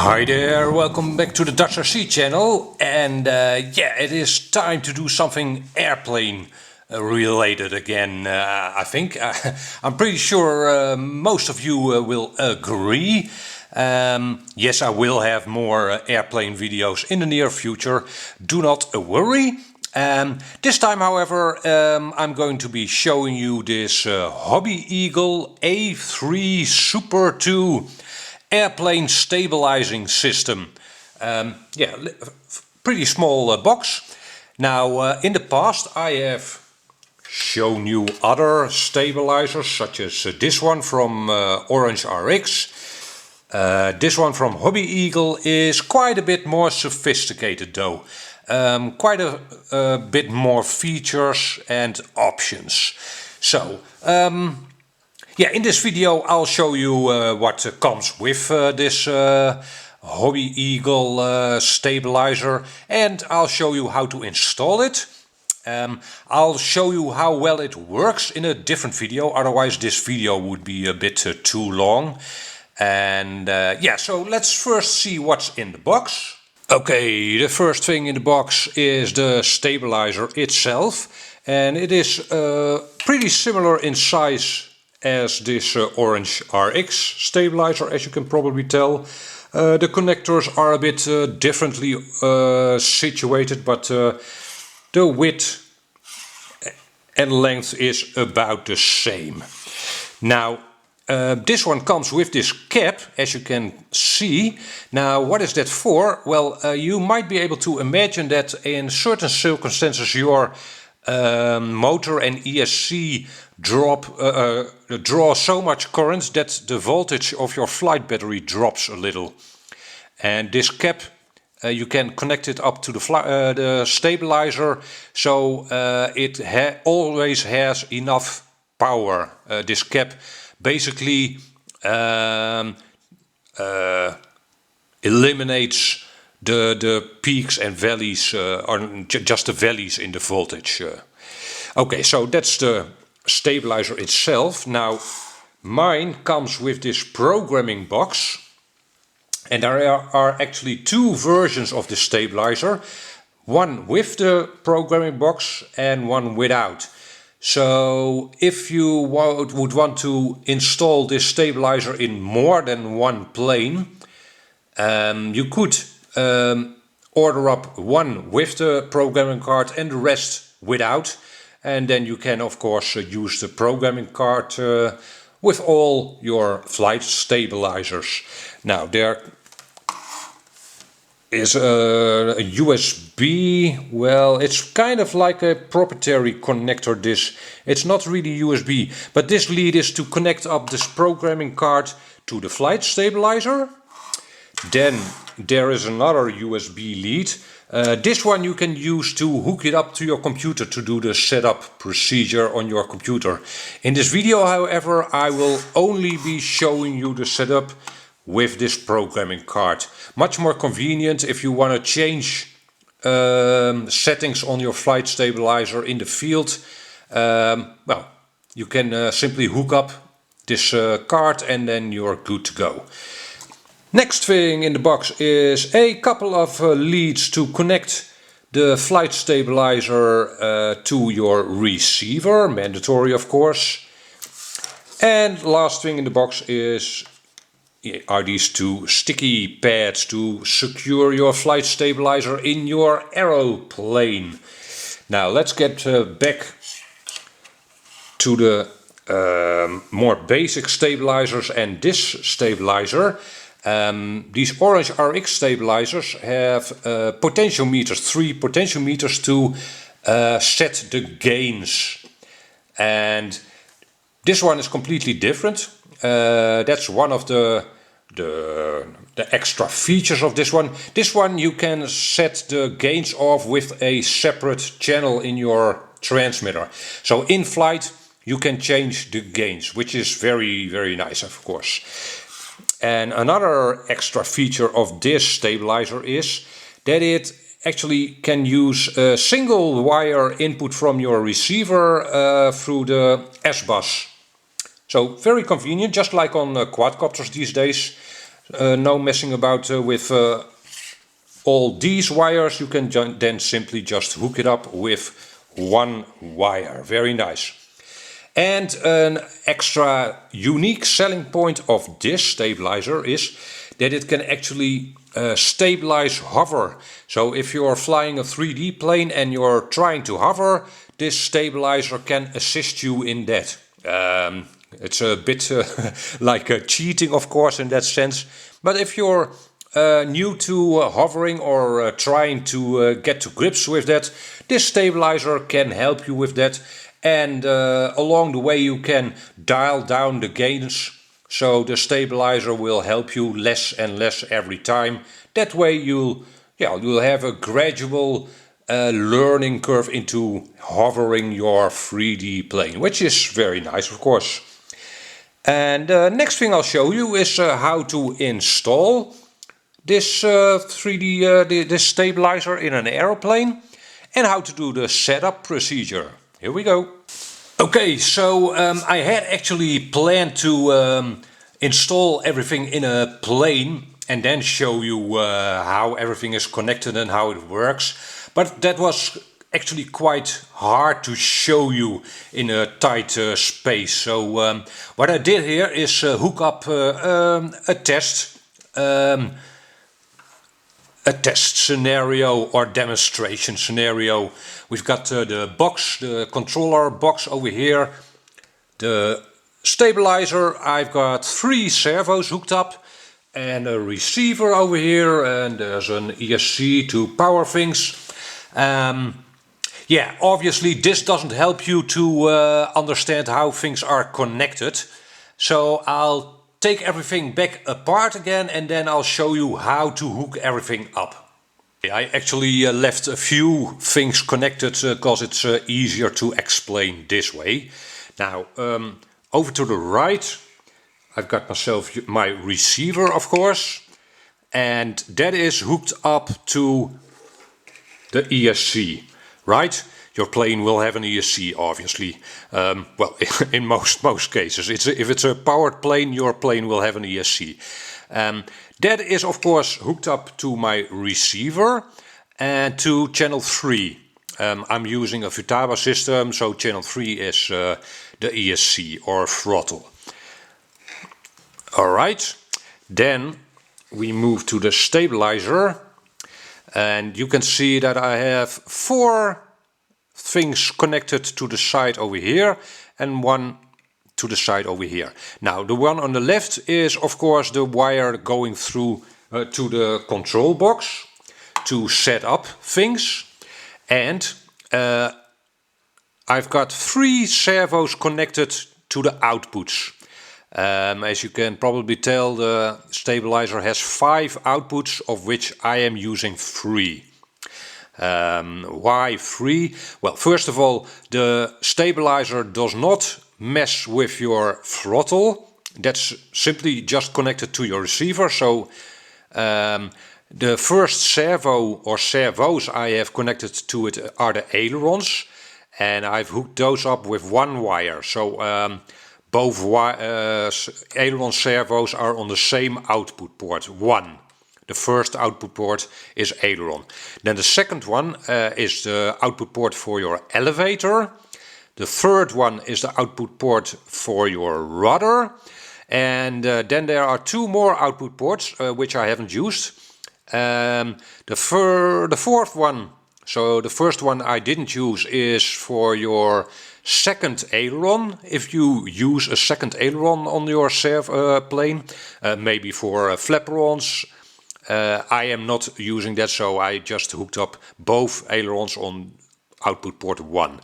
Hi there, welcome back to the DutchRC channel, and yeah, it is time to do something airplane related again, I think. I'm pretty sure most of you will agree. Yes, I will have more airplane videos in the near future, do not worry. This time, however, I'm going to be showing you this HobbyEagle A3 Super 2 airplane stabilizing system. Yeah, pretty small box. Now, in the past I have shown you other stabilizers, such as this one from Orange RX. This one from HobbyEagle is quite a bit more sophisticated though. Quite a bit more features and options. So, yeah, in this video I'll show you what comes with this HobbyEagle stabilizer, and I'll show you how to install it. I'll show you how well it works in a different video, otherwise this video would be a bit too long. And yeah, so let's first see what's in the box. Okay, the first thing in the box is the stabilizer itself, and it is pretty similar in size as this Orange RX stabilizer, as you can probably tell. The connectors are a bit differently situated, but the width and length is about the same. Now, this one comes with this cap, as you can see. Now, what is that for? Well, you might be able to imagine that in certain circumstances your motor and ESC draw so much current that the voltage of your flight battery drops a little. And this cap, you can connect it up to the stabilizer, so it always has enough power. This cap basically eliminates the peaks and valleys, or just the valleys in the voltage. Okay, so that's the stabilizer itself. Now, mine comes with this programming box, and there are actually two versions of the stabilizer. One with the programming box and one without. So if you would want to install this stabilizer in more than one plane, you could order up one with the programming card and the rest without, and then you can of course use the programming card with all your flight stabilizers. Now, there is a USB, well, it's kind of like a proprietary connector. It's not really USB, but this lead is to connect up this programming card to the flight stabilizer. Then there is another USB lead. This one you can use to hook it up to your computer to do the setup procedure on your computer. In this video, however, I will only be showing you the setup with this programming card. Much more convenient if you want to change settings on your flight stabilizer in the field. Well, you can simply hook up this card and then you're good to go. Next thing in the box is a couple of leads to connect the flight stabilizer to your receiver, mandatory of course. And last thing in the box are these two sticky pads to secure your flight stabilizer in your aeroplane. Now let's get back to the more basic stabilizers and this stabilizer. These Orange RX stabilizers have potentiometers, 3 potentiometers to set the gains. And this one is completely different. That's one of the extra features of this one. This one you can set the gains off with a separate channel in your transmitter. So in flight you can change the gains, which is very, very nice, of course. And another extra feature of this stabilizer is that it actually can use a single wire input from your receiver through the S-bus. So very convenient, just like on quadcopters these days. no messing about with all these wires. You can then simply just hook it up with one wire. Very nice. And an extra unique selling point of this stabilizer is that it can actually stabilize hover. So if you're flying a 3D plane and you're trying to hover, this stabilizer can assist you in that. It's a bit like cheating, of course, in that sense. But if you're new to hovering or trying to get to grips with that, this stabilizer can help you with that. And along the way you can dial down the gains, so the stabilizer will help you less and less every time. That way you'll have a gradual learning curve into hovering your 3D plane, which is very nice, of course. And next thing I'll show you is how to install this 3D this stabilizer in an aeroplane, and how to do the setup procedure. Here we go. Okay, so I had actually planned to install everything in a plane and then show you how everything is connected and how it works. But that was actually quite hard to show you in a tight space. So what I did here is hook up a test scenario or demonstration scenario. We've got the box, the controller box over here, the stabilizer. I've got 3 servos hooked up and a receiver over here, and there's an ESC to power things. Yeah, obviously this doesn't help you to understand how things are connected. So I'll take everything back apart again and then I'll show you how to hook everything up. I actually left a few things connected because it's easier to explain this way. Now, over to the right, I've got myself my receiver, of course, and that is hooked up to the ESC, right? Your plane will have an ESC, obviously. Well, in most cases. If it's a powered plane, your plane will have an ESC. That is, of course, hooked up to my receiver and to channel 3. I'm using a Futaba system, so channel 3 is the ESC or throttle. Alright, then we move to the stabilizer. And you can see that I have 4 things connected to the side over here and 1 to the side over here. Now the one on the left is of course the wire going through to the control box to set up things, and I've got 3 servos connected to the outputs. As you can probably tell, the stabilizer has 5 outputs, of which I am using 3. Why 3? Well, first of all, the stabilizer does not mess with your throttle. That's simply just connected to your receiver. So the first servo or servos I have connected to it are the ailerons, and I've hooked those up with 1 wire. So both aileron servos are on the same output port, 1. The first output port is aileron. Then the second one is the output port for your elevator. The third one is the output port for your rudder. And then there are 2 more output ports which I haven't used. The fourth one, so the first one I didn't use, is for your second aileron. If you use a second aileron on your plane, maybe for flaperons. I am not using that, so I just hooked up both ailerons on output port 1.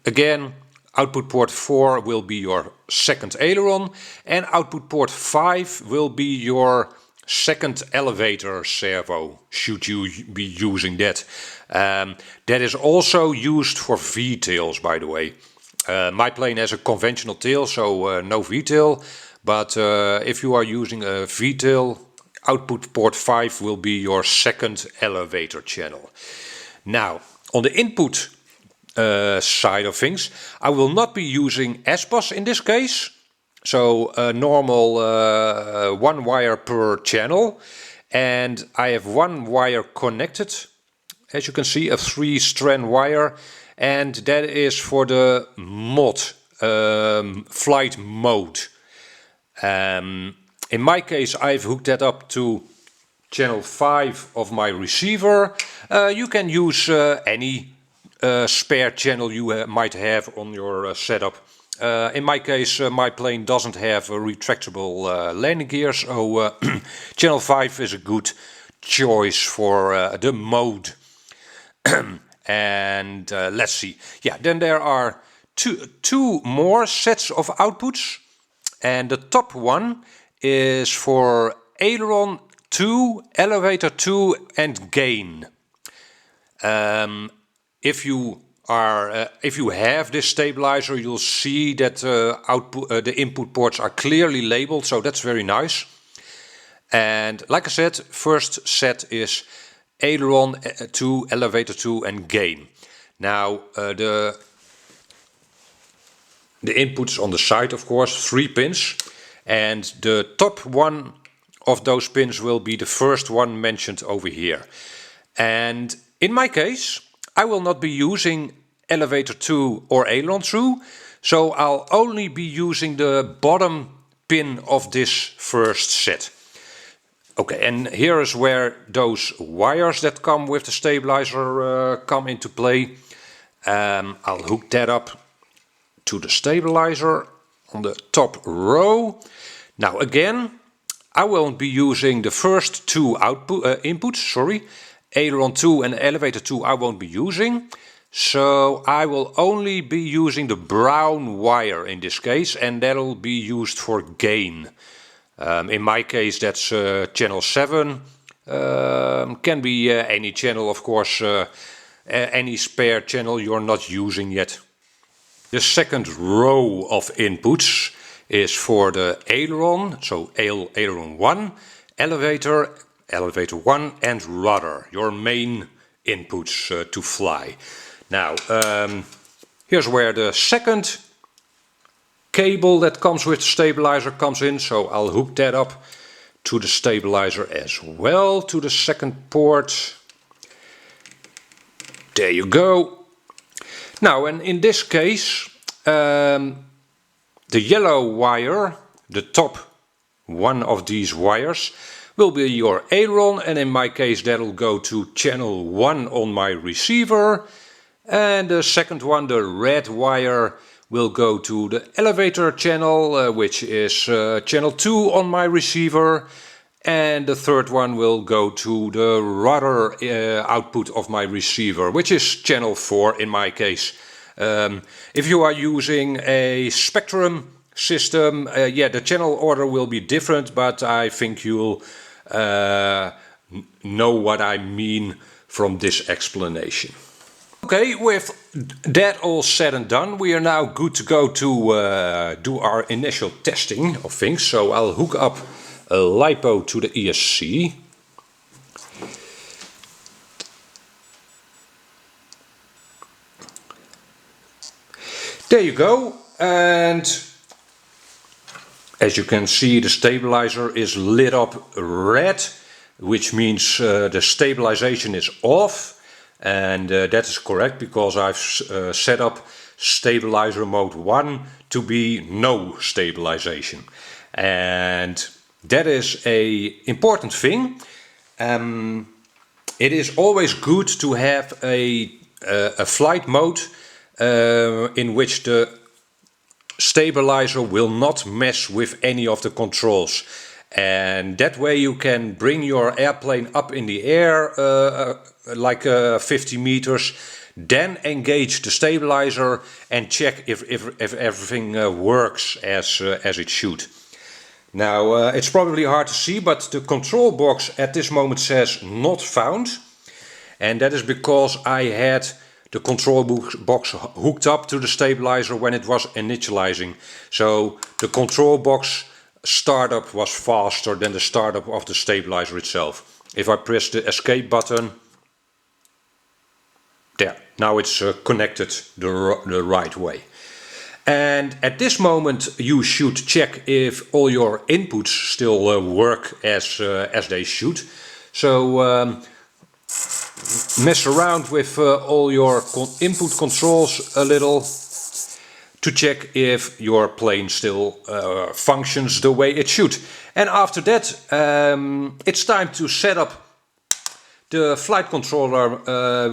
Again, output port 4 will be your second aileron, and output port 5 will be your second elevator servo, should you be using that. That is also used for V-tails, by the way. My plane has a conventional tail, so no V-tail, but if you are using a V-tail, output port 5 will be your second elevator channel. Now, on the input side of things, I will not be using S-bus in this case. So normal 1 wire per channel, and I have 1 wire connected, as you can see, a 3-strand wire, and that is for the mod flight mode. In my case, I've hooked that up to channel 5 of my receiver. You can use any spare channel you might have on your setup. In my case, my plane doesn't have a retractable landing gear, so channel 5 is a good choice for the mode. And let's see. Yeah, then there are two more sets of outputs, and the top one is for aileron 2, elevator 2 and gain. If you have this stabilizer, you'll see that the input ports are clearly labeled, so that's very nice. And like I said, first set is aileron 2, elevator 2 and gain. Now the inputs on the side, of course, 3 pins, and the top one of those pins will be the first one mentioned over here. And in my case, I will not be using elevator 2 or aileron 2, so I'll only be using the bottom pin of this first set. Okay, and here is where those wires that come with the stabilizer come into play. I'll hook that up to the stabilizer on the top row. Now again, I won't be using the first 2 inputs, aileron 2 and elevator 2 I won't be using. So I will only be using the brown wire in this case, and that'll be used for gain. In my case that's channel 7, can be any channel, of course, any spare channel you're not using yet. The second row of inputs is for the aileron, so aileron 1, elevator 1 and rudder, your main inputs to fly. Now here's where the second cable that comes with the stabilizer comes in, so I'll hook that up to the stabilizer as well, to the second port. There you go. Now, and in this case, the yellow wire, the top one of these wires, will be your aileron, and in my case that'll go to channel 1 on my receiver, and the second one, the red wire, will go to the elevator channel, which is channel 2 on my receiver, and the third one will go to the rudder output of my receiver, which is channel 4 in my case. If you are using a Spectrum system, yeah, the channel order will be different, but I think you'll know what I mean from this explanation. Okay, with that all said and done, we are now good to go to do our initial testing of things. So I'll hook up a LiPo to the ESC. There you go, and as you can see, the stabilizer is lit up red, which means the stabilization is off. And that is correct, because I've set up stabilizer mode 1 to be no stabilization, and that is a important thing. It is always good to have a flight mode in which the stabilizer will not mess with any of the controls, and that way you can bring your airplane up in the air like 50 meters, then engage the stabilizer and check if everything works as it should. Now it's probably hard to see, but the control box at this moment says not found, and that is because I had the control box hooked up to the stabilizer when it was initializing. So the control box startup was faster than the startup of the stabilizer itself. If I press the escape button, there, now it's connected the right way. And at this moment you should check if all your inputs still work as they should. So mess around with all your input controls a little to check if your plane still functions the way it should. And after that it's time to set up the flight controller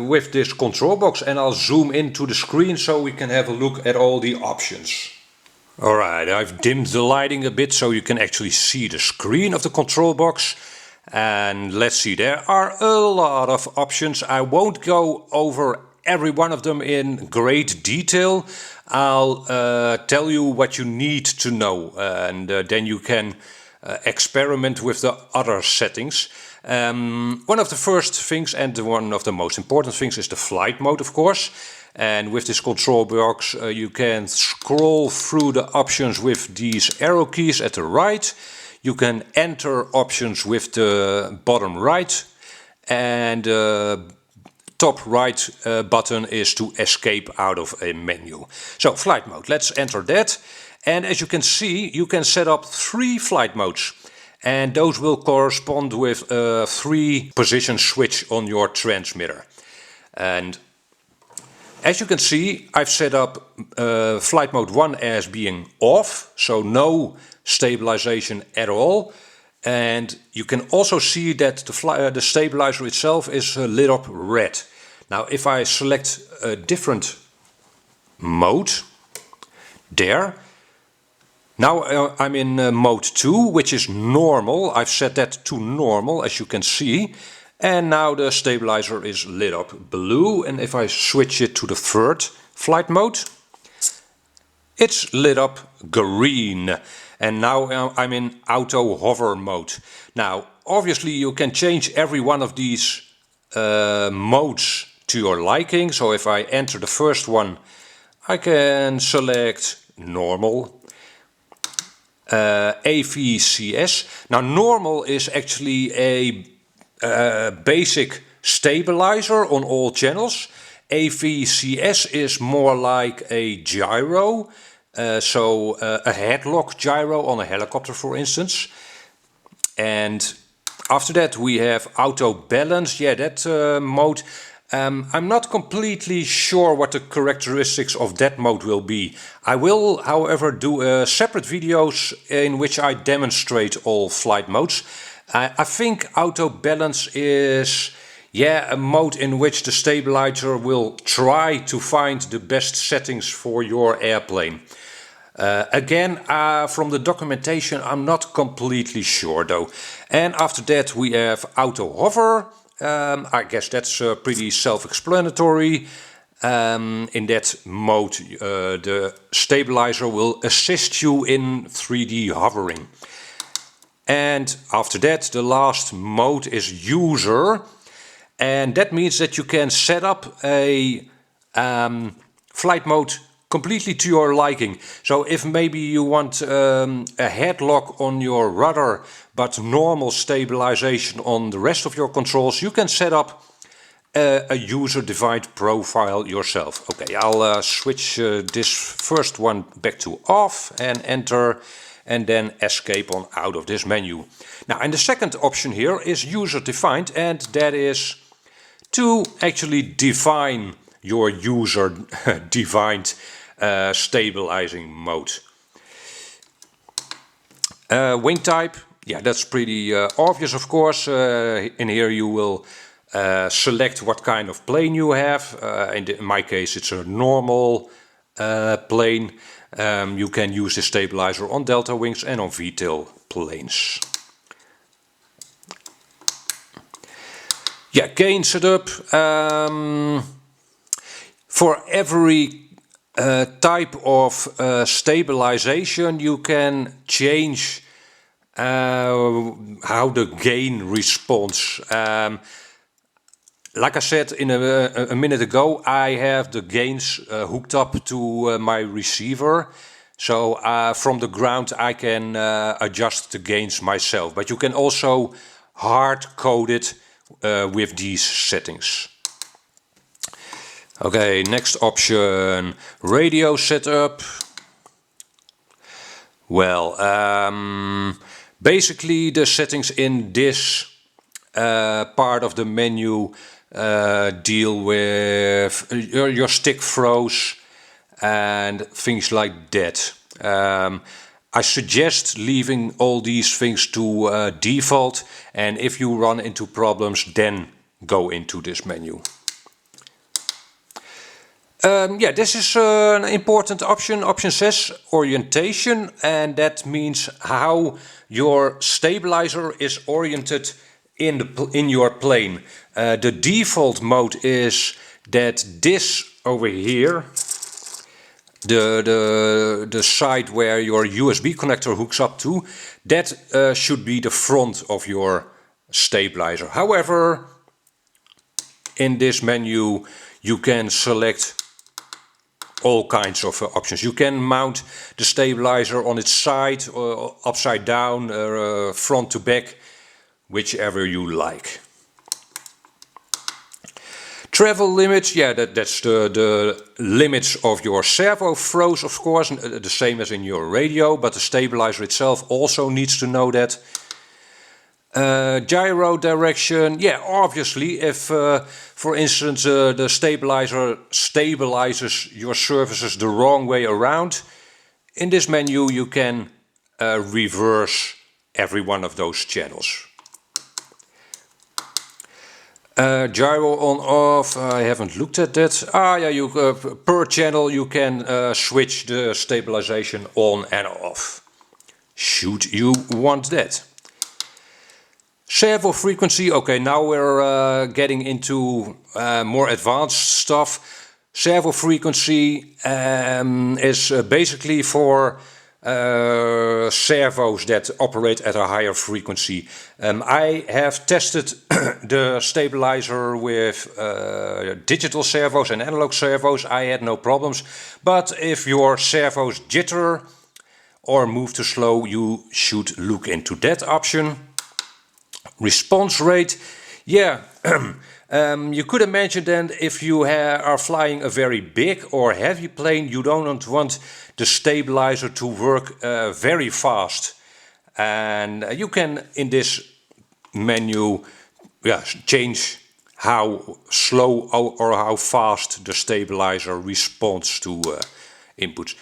with this control box, and I'll zoom into the screen so we can have a look at all the options. Alright, I've dimmed the lighting a bit so you can actually see the screen of the control box. And let's see, there are a lot of options. I won't go over every one of them in great detail. I'll tell you what you need to know, and then you can experiment with the other settings. One of the first things and one of the most important things is the flight mode, of course. And with this control box you can scroll through the options with these arrow keys at the right. You can enter options with the bottom right, and top right button is to escape out of a menu. So flight mode, let's enter that. And as you can see, you can set up 3 flight modes. And those will correspond with a 3 position switch on your transmitter. And as you can see, I've set up flight mode 1 as being off, so no stabilization at all. And you can also see that the stabilizer itself is lit up red. Now if I select a different mode, there, now I'm in mode 2, which is normal. I've set that to normal, as you can see. And now the stabilizer is lit up blue. And if I switch it to the 3rd flight mode, it's lit up green. And now I'm in auto hover mode. Now obviously you can change every one of these modes to your liking. So if I enter the first one, I can select normal. AVCS. Now normal is actually a basic stabilizer on all channels. AVCS is more like a gyro, so a headlock gyro on a helicopter, for instance. And after that we have auto balance. Yeah, that mode. I'm not completely sure what the characteristics of that mode will be. I will, however, do separate videos in which I demonstrate all flight modes. I think auto balance is, yeah, a mode in which the stabilizer will try to find the best settings for your airplane. Again, from the documentation I'm not completely sure though. And after that we have auto hover. I guess that's pretty self-explanatory. In that mode the stabilizer will assist you in 3D hovering. And after that the last mode is user, and that means that you can set up a flight mode completely to your liking. So if maybe you want a headlock on your rudder but normal stabilization on the rest of your controls, you can set up a user-defined profile yourself. Okay, I'll switch this first one back to off and enter, and then escape on out of this menu. Now, and the second option here is user-defined, and that is to actually define your user-defined stabilizing mode. Wing type, yeah, that's pretty obvious, of course. In here you will select what kind of plane you have. In my case it's a normal plane. You can use the stabilizer on delta wings and on V-tail planes. Yeah, gain setup. For every type of stabilization you can change how the gain responds. Like I said a minute ago, I have the gains hooked up to my receiver. So from the ground I can adjust the gains myself. But you can also hard code it with these settings. Okay, next option, radio setup. Well, basically the settings in this part of the menu deal with your stick throws and things like that. I suggest leaving all these things to default, and if you run into problems, then go into this menu. Yeah, this is an important option. Option says orientation, and that means how your stabilizer is oriented in your plane. The default mode is that this over here, the side where your USB connector hooks up to, that should be the front of your stabilizer. However, in this menu you can select all kinds of options. You can mount the stabilizer on its side, or upside down, front to back, whichever you like. Travel limits, yeah, that's the limits of your servo throws, of course, the same as in your radio, but the stabilizer itself also needs to know that. Gyro direction, yeah, obviously if for instance the stabilizer stabilizes your surfaces the wrong way around, in this menu you can reverse every one of those channels. Gyro on off, I haven't looked at that. Yeah, you per channel you can switch the stabilization on and off, should you want that. Servo frequency, okay, now we're getting into more advanced stuff. Servo frequency is basically for servos that operate at a higher frequency. I have tested the stabilizer with digital servos and analog servos. I had no problems, but if your servos jitter or move too slow, you should look into that option. Response rate, yeah, you could imagine then if you are flying a very big or heavy plane, you don't want the stabilizer to work very fast. And you can, in this menu, change how slow or how fast the stabilizer responds to inputs.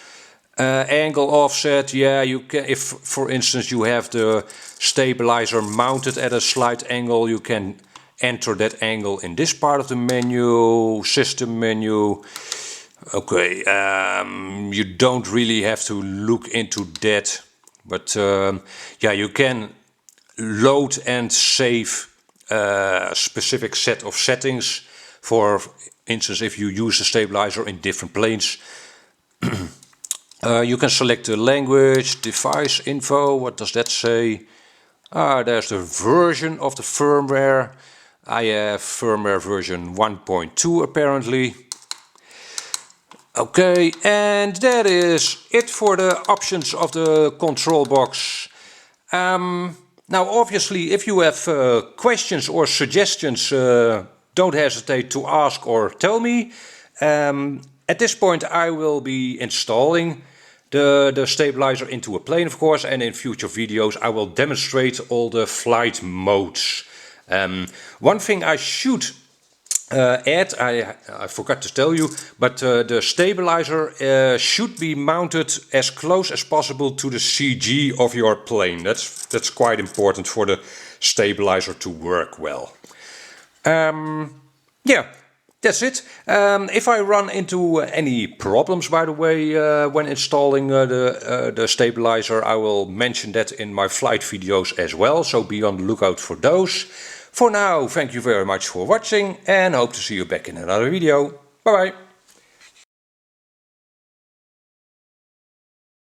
Angle offset, yeah, you can, if for instance you have the stabilizer mounted at a slight angle, you can enter that angle in this part of the menu, system menu. Okay, you don't really have to look into that, but yeah, you can load and save a specific set of settings. For instance, if you use the stabilizer in different planes. You can select the language, device info, what does that say? There's the version of the firmware. I have firmware version 1.2 apparently. Okay, and that is it for the options of the control box. Now obviously if you have questions or suggestions, don't hesitate to ask or tell me. At this point I will be installing the stabilizer into a plane, of course, and in future videos I will demonstrate all the flight modes. One thing I should add, I forgot to tell you, but the stabilizer should be mounted as close as possible to the CG of your plane. That's quite important for the stabilizer to work well. Yeah. That's it. If I run into any problems, by the way, when installing the stabilizer, I will mention that in my flight videos as well, so be on the lookout for those. For now, thank you very much for watching and hope to see you back in another video. Bye bye!